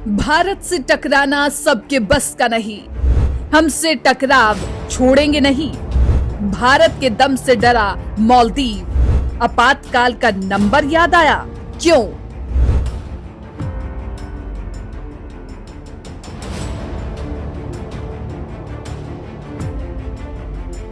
भारत से टकराना सबके बस का नहीं, हमसे टकराव छोड़ेंगे नहीं। भारत के दम से डरा मालदीव, आपातकाल का नंबर याद आया क्यों?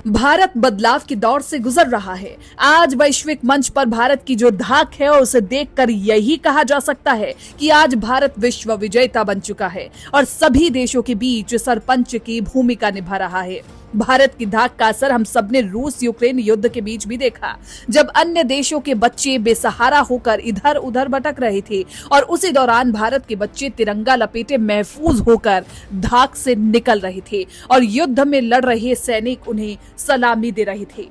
भारत बदलाव के दौर से गुजर रहा है। आज वैश्विक मंच पर भारत की जो धाक है और उसे देखकर यही कहा जा सकता है कि आज भारत विश्व विजेता बन चुका है और सभी देशों के बीच सरपंच की भूमिका निभा रहा है। भारत की धाक का असर हम सबने रूस यूक्रेन युद्ध के बीच भी देखा, जब अन्य देशों के बच्चे बेसहारा होकर इधर उधर भटक रहे थे और उसी दौरान भारत के बच्चे तिरंगा लपेटे महफूज होकर धाक से निकल रहे थे और युद्ध में लड़ रहे सैनिक उन्हें सलामी दे रहे थे।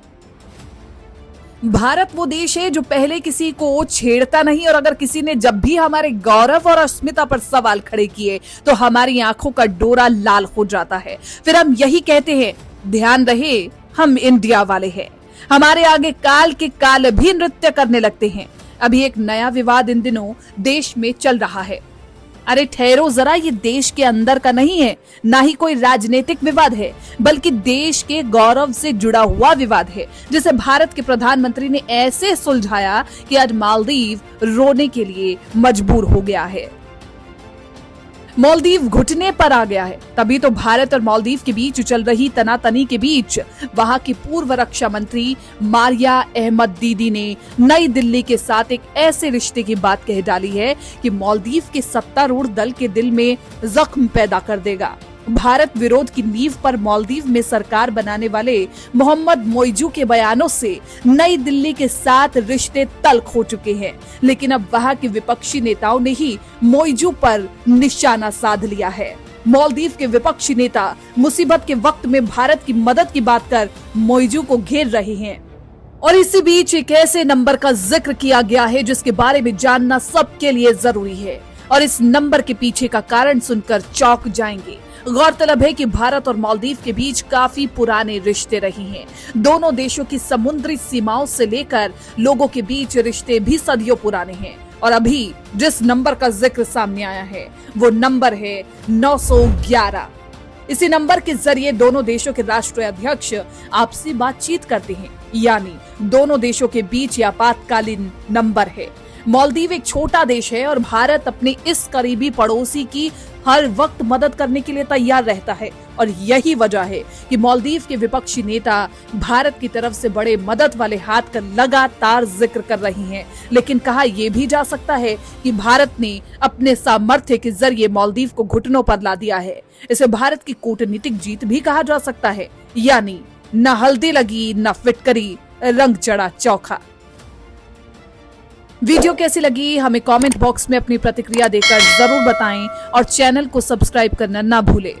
भारत वो देश है जो पहले किसी को छेड़ता नहीं और अगर किसी ने जब भी हमारे गौरव और अस्मिता पर सवाल खड़े किए तो हमारी आंखों का डोरा लाल हो जाता है। फिर हम यही कहते हैं, ध्यान रहे हम इंडिया वाले हैं। हमारे आगे काल के काल भी नृत्य करने लगते हैं। अभी एक नया विवाद इन दिनों देश में चल रहा है। अरे ठहरो जरा, ये देश के अंदर का नहीं है, ना ही कोई राजनीतिक विवाद है, बल्कि देश के गौरव से जुड़ा हुआ विवाद है, जिसे भारत के प्रधानमंत्री ने ऐसे सुलझाया कि आज मालदीव रोने के लिए मजबूर हो गया है। मालदीव घुटने पर आ गया है। तभी तो भारत और मालदीव के बीच चल रही तनातनी के बीच वहां की पूर्व रक्षा मंत्री मारिया अहमद दीदी ने नई दिल्ली के साथ एक ऐसे रिश्ते की बात कह डाली है कि मालदीव के सत्तारूढ़ दल के दिल में जख्म पैदा कर देगा। भारत विरोध की नींव पर मालदीव में सरकार बनाने वाले मोहम्मद मोइजू के बयानों से नई दिल्ली के साथ रिश्ते तल्ख हो चुके हैं, लेकिन अब वहां के विपक्षी नेताओं ने ही मोइजू पर निशाना साध लिया है। मालदीव के विपक्षी नेता मुसीबत के वक्त में भारत की मदद की बात कर मोइजू को घेर रहे हैं और इसी बीच एक ऐसे नंबर का जिक्र किया गया है जिसके बारे में जानना सबके लिए जरूरी है और इस नंबर के पीछे का कारण सुनकर चौंक जाएंगे। गौरतलब है कि भारत और मालदीव के बीच काफी पुराने रिश्ते रहे हैं। दोनों देशों की समुद्री सीमाओं से लेकर लोगों के बीच रिश्ते भी सदियों पुराने हैं और अभी जिस नंबर का जिक्र सामने आया है वो नंबर है 911। इसी नंबर के जरिए दोनों देशों के राष्ट्रीय अध्यक्ष आपसी बातचीत करते हैं, यानी दोनों देशों के बीच यह आपातकालीन नंबर है। मालदीव एक छोटा देश है और भारत अपने इस करीबी पड़ोसी की हर वक्त मदद करने के लिए तैयार रहता है और यही वजह है कि मालदीव के विपक्षी नेता भारत की तरफ से बड़े मदद वाले हाथ का लगातार जिक्र कर रही हैं। लेकिन कहा यह भी जा सकता है कि भारत ने अपने सामर्थ्य के जरिए मालदीव को घुटनों पर ला दिया है। इसे भारत की कूटनीतिक जीत भी कहा जा सकता है, यानी न हल्दी लगी न फिटकरी, रंग चढ़ा चौखा। वीडियो कैसी लगी हमें कमेंट बॉक्स में अपनी प्रतिक्रिया देकर जरूर बताएं और चैनल को सब्सक्राइब करना ना भूलें।